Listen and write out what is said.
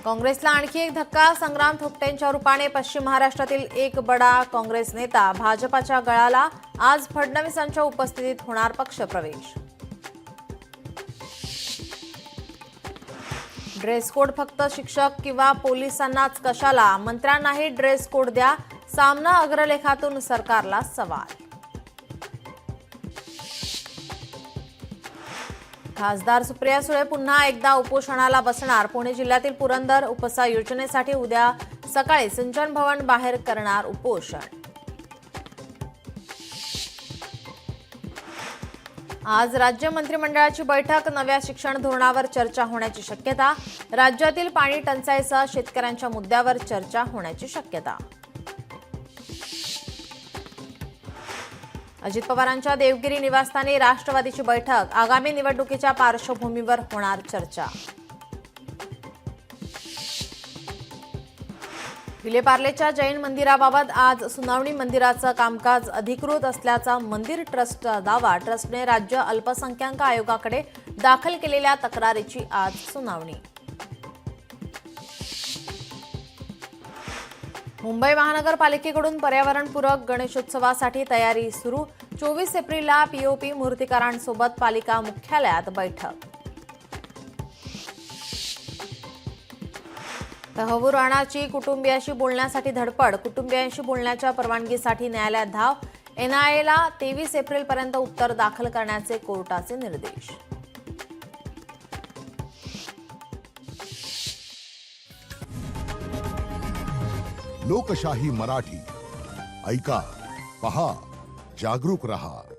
काँग्रेसला आणखी एक धक्का. संग्राम थोपटेंच्या रूपाने पश्चिम महाराष्ट्रातील एक बडा काँग्रेस नेता भाजपाच्या गळाला. आज फडणवीसांच्या उपस्थितीत होणार पक्षप्रवेश. ड्रेस कोड फक्त शिक्षक किंवा पोलिसांनाच कशाला? मंत्र्यांनाही ड्रेस कोड द्या. सामना अग्रलेखातून सरकारला सवाल. खासदार सुप्रिया सुळे पुन्हा एकदा उपोषणाला बसणार. पुणे जिल्ह्यातील पुरंदर उपसा योजनेसाठी उद्या सकाळी सिंचन भवन बाहेर करणार उपोषण. आज राज्य मंत्रिमंडळाची बैठक. नव्या शिक्षण धोरणावर चर्चा होण्याची शक्यता. राज्यातील पाणी टंचाईसह शेतकऱ्यांच्या मुद्द्यावर चर्चा होण्याची शक्यता. अजित पवारांच्या देवगिरी निवासस्थानी राष्ट्रवादीची बैठक. आगामी निवडणुकीच्या पार्श्वभूमीवर होणार चर्चा. विलेपार्लेच्या जैन मंदिराबाबत आज सुनावणी. मंदिराचं कामकाज अधिकृत असल्याचा मंदिर ट्रस्टचा दावा. ट्रस्टने राज्य अल्पसंख्याक आयोगाकडे दाखल केलेल्या तक्रारीची आज सुनावणी. मुंबई महानगरपालिकेकडून पर्यावरणपूरक गणेशोत्सवासाठी तयारी सुरू. 24 एप्रिलला पीओपी मूर्तिकारांसोबत पालिका मुख्यालयात बैठक. तहव्वूर राणाची कुटुंबियाशी बोलण्यासाठी धडपड. कुटुंबियांशी बोलण्याच्या परवानगीसाठी न्यायालयात धाव. एनआयएला 23 एप्रिलपर्यंत उत्तर दाखल करण्याचे कोर्टाचे निर्देश. लोकशाही मराठी ऐका, पहा, जागरूक रहा.